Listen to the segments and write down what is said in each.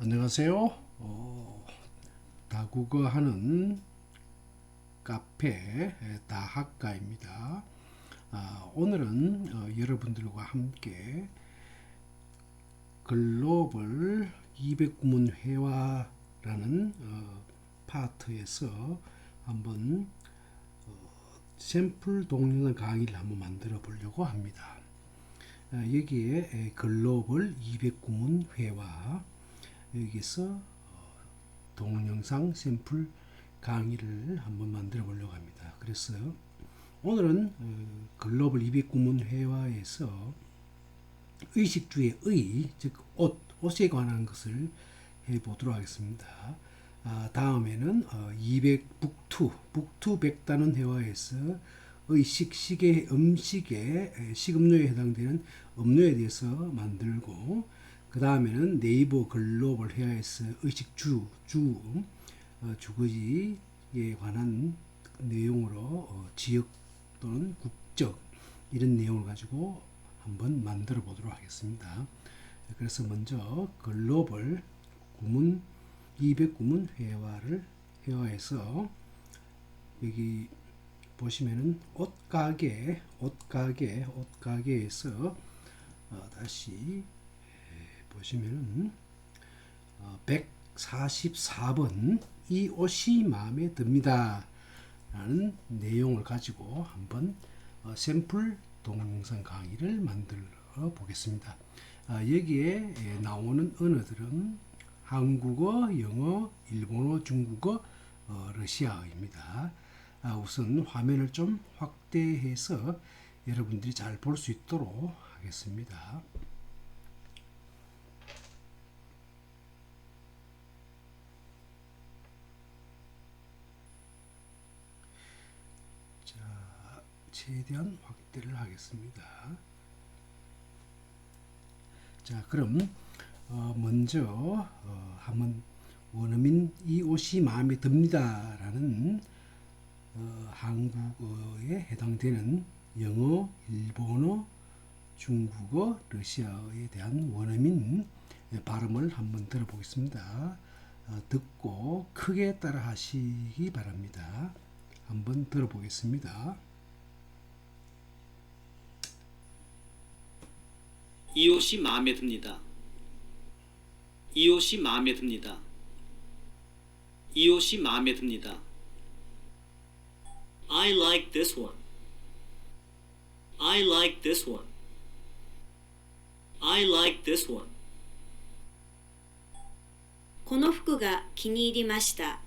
안녕하세요. 다국어 하는 카페 다학가입니다. 오늘은 여러분들과 함께 글로벌 209문 회화라는 파트에서 한번 샘플 동영상 강의를 한번 만들어 보려고 합니다. 여기에 글로벌 209문 회화, 여기서 동영상 샘플 강의를 한번 만들어 보려고 합니다. 그래서 오늘은 글로벌 209문 회화에서 의식주의 의, 즉 옷에 관한 것을 해보도록 하겠습니다. 다음에는 200 북투 100단원 회화에서 의식, 시계, 음식에 식음료에 해당되는 음료에 대해서 만들고, 그 다음에는 네이버 글로벌 회화에서 의식 주거지에 관한 내용으로 지역 또는 국적 이런 내용을 가지고 한번 만들어 보도록 하겠습니다. 그래서 먼저 글로벌 209문 회화에서 여기 보시면은 옷가게에서 다시 보시면은 144번 이 옷이 마음에 듭니다 라는 내용을 가지고 한번 샘플 동영상 강의를 만들어 보겠습니다. 여기에 나오는 언어들은 한국어, 영어, 일본어, 중국어, 러시아어입니다. 우선 화면을 좀 확대해서 여러분들이 잘 볼 수 있도록 하겠습니다. 자, 최대한 확대를 하겠습니다. 자, 그럼 먼저 한번 원어민 이 옷이 마음에 듭니다 라는 한국어에 해당되는 영어, 일본어, 중국어, 러시아어에 대한 원어민 발음을 한번 들어보겠습니다. 듣고 크게 따라 하시기 바랍니다. 한번 들어보겠습니다. 이 옷이 마음에 듭니다. 이 옷이 마음에 듭니다. 이 옷이 마음에 듭니다. I like this one. I like this one. I like this one. この服が気に入りました。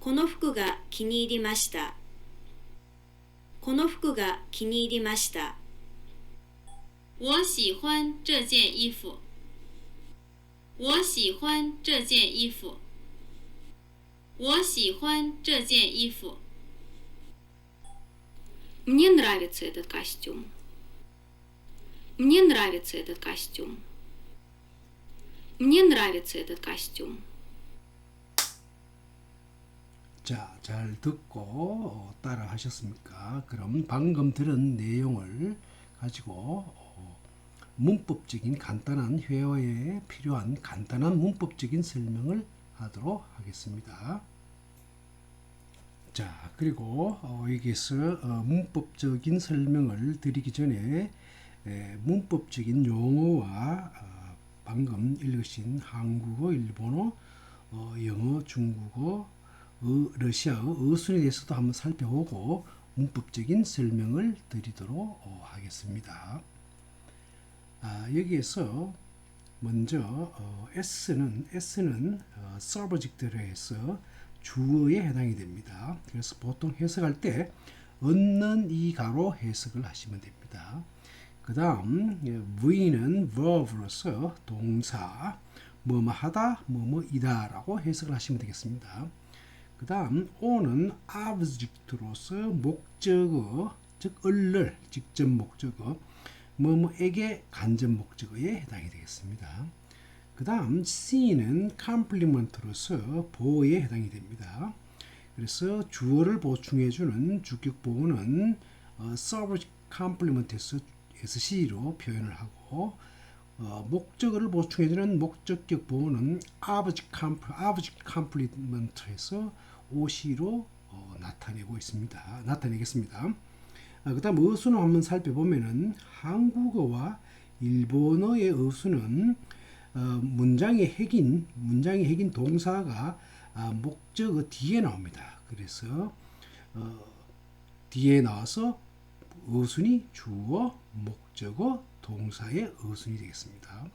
この服が気に入りました。この服が気に入りました。我喜欢这件衣服。我喜欢这件衣服。我喜欢这件衣服。Мне нравится этот костюм. Мне нравится этот костюм. Мне нравится этот костюм. 자, 잘 듣고 따라 하셨습니까? 그럼 방금 들은 내용을 가지고 문법적인 간단한 회화에 필요한 간단한 문법적인 설명을 하도록 하겠습니다. 자, 그리고 여기서 문법적인 설명을 드리기 전에 문법적인 용어와 방금 읽으신 한국어, 일본어, 영어, 중국어, 러시아어, 어순에 대해서도 한번 살펴보고 문법적인 설명을 드리도록 하겠습니다. 여기에서 먼저 S는 서브젝트에서 주어에 해당이 됩니다. 그래서 보통 해석할 때 얻는 이가로 해석을 하시면 됩니다. 그 다음 V는 verb로서 동사 뭐뭐 하다 뭐뭐이다 라고 해석을 하시면 되겠습니다. 그 다음 O는 object로서 목적어, 즉 얼를 직접 목적어 뭐뭐에게 간접 목적어에 해당이 되겠습니다. 그 다음 C는 컴플리먼트로서 보어에 해당이 됩니다. 그래서 주어를 보충해주는 주격 보어는 subject complement에서 C로 표현을 하고, 목적어를 보충해주는 목적격 보호는 object complement에서 OC로 나타내겠습니다. 그 다음 어수는 한번 살펴보면은 한국어와 일본어의 어수는 문장의 핵인 동사가 목적어 뒤에 나옵니다. 그래서 뒤에 나와서 어순이 주어, 목적어, 동사의 어순이 되겠습니다.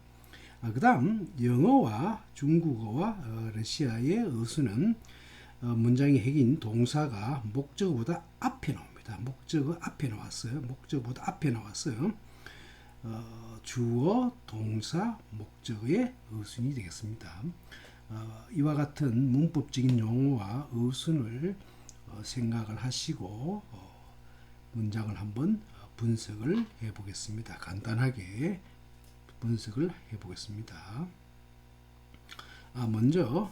그 다음 영어와 중국어와 러시아의 어순은 문장의 핵인 동사가 목적어보다 앞에 나옵니다. 목적어보다 앞에 나왔어요. 주어, 동사, 목적어의 어순이 되겠습니다. 이와 같은 문법적인 용어와 어순을 생각을 하시고 문장을 한번 분석을 해보겠습니다. 간단하게 분석을 해보겠습니다. 먼저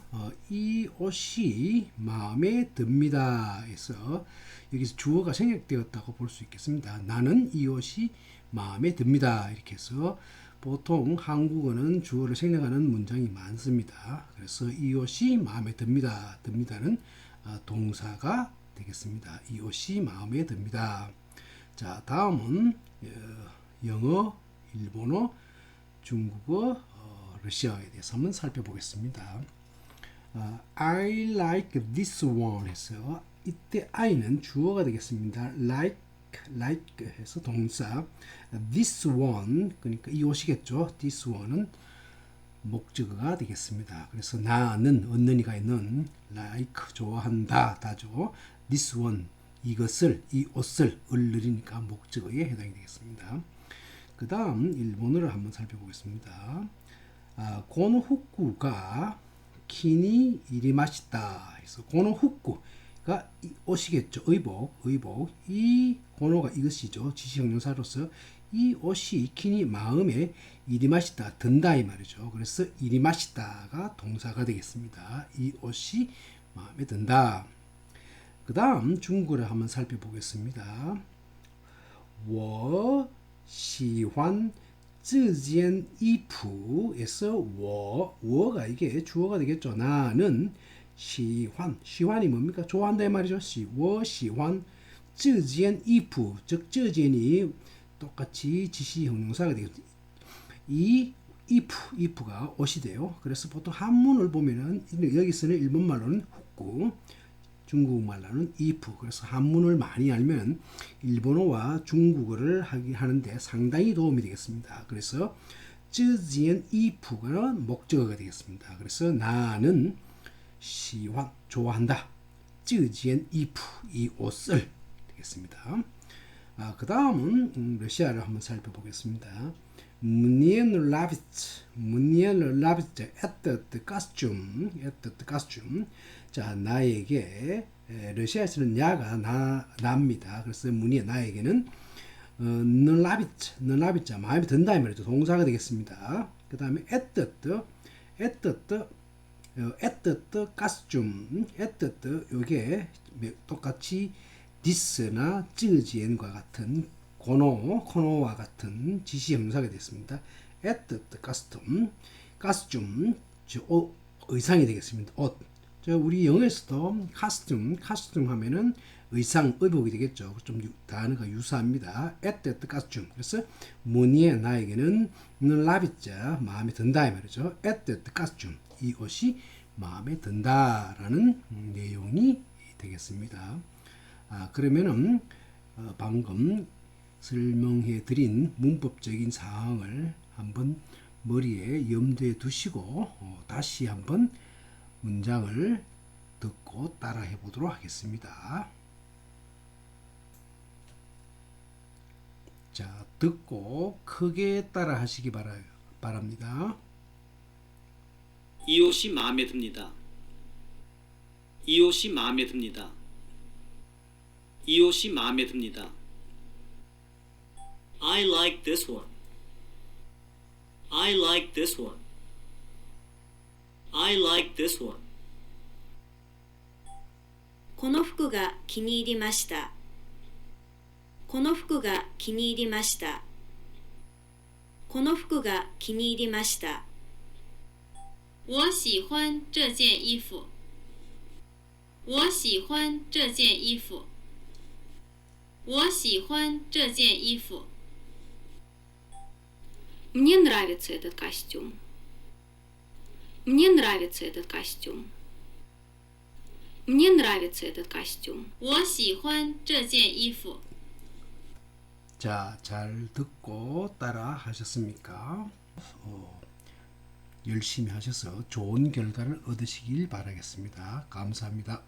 이 옷이 마음에 듭니다 해서 여기서 주어가 생략되었다고 볼 수 있겠습니다. 나는 이 옷이 마음에 듭니다. 이렇게 해서 보통 한국어는 주어를 생략하는 문장이 많습니다. 그래서 이 옷이 마음에 듭니다. 듭니다는 동사가 되겠습니다. 이 옷이 마음에 듭니다. 자, 다음은 영어, 일본어, 중국어, 러시아어에 대해서 한번 살펴보겠습니다. I like this one 해서 이때 I는 주어가 되겠습니다. like 해서 동사, this one 그러니까 이 옷이겠죠. this one은 목적어가 되겠습니다. 그래서 나는 언는이가 있는 like 좋아한다 다죠. this one 이 옷을 을느리니까 목적어에 해당이 되겠습니다. 그 다음 일본어를 한번 살펴보겠습니다. 고노후쿠가 키니 이리마시다 해서 고노후쿠가 옷이겠죠. 의복 이 고노가 이것이죠. 지시형용사로서 이 옷이 키니 마음에 이리마시다 든다 이 말이죠. 그래서 이리마시다가 동사가 되겠습니다. 이 옷이 마음에 든다. 그 다음 중국어를 한번 살펴보겠습니다. 我喜欢这件衣服에서 我가 이게 주어가 되겠죠. 나는 시환이 뭡니까? 좋아한다 이 말이죠. 我喜欢这件衣服 즉 这件이 똑같이 지시 형용사가 되겠죠. 이 if가 옷이 돼요. 그래서 보통 한문을 보면은 여기서는 일본말로는 후쿠, 중국말로는 if. 그래서 한문을 많이 알면 일본어와 중국어를 하는데 상당히 도움이 되겠습니다. 그래서 这件衣服가 목적어가 되겠습니다. 그래서 나는 좋아한다. 这件衣服 이 옷을 되겠습니다. 그 다음은 러시아를 한번 살펴보겠습니다. Мне нравится этот костюм. 자, 나에게 러시아에서는 야가 납니다. 그래서 문의 나에게는 nравится 마음에 든다 이 말이죠. 동사가 되겠습니다. 그 다음에 этот костюм 요게 똑같이 this나 这件과 같은 코노와 같은 지시 형사가 됐습니다. этот costume 의상이 되겠습니다. 옷. 우리 영어에서도 costume 하면은 의상, 의복이 되겠죠. 좀 단어가 유사합니다. этот costume. 그래서 문의 나에게는 nравится 마음에 든다 이 말이죠. этот costume 이 옷이 마음에 든다라는 내용이 되겠습니다. 그러면은 방금 설명해 드린 문법적인 사항을 한번 머리에 염두에 두시고 다시 한번 문장을 듣고 따라해 보도록 하겠습니다. 자, 듣고 크게 따라 하시기 바랍니다. 이 옷이 마음에 듭니다. 이 옷이 마음에 듭니다. 이 옷이 마음에 듭니다. I like this one. I like this one. I like this one. この服が気に入りました。この服が気に入りました。この服が気に入りました。我喜欢这件衣服。我喜欢这件衣服。我喜欢这件衣服。Мне нравится этот костюм. Мне нравится этот костюм. Мне нравится этот костюм. 我喜欢这件衣服。 자, 잘 듣고 따라 하셨습니까? 열심히 하셔서 좋은 결과를 얻으시길 바라겠습니다. 감사합니다.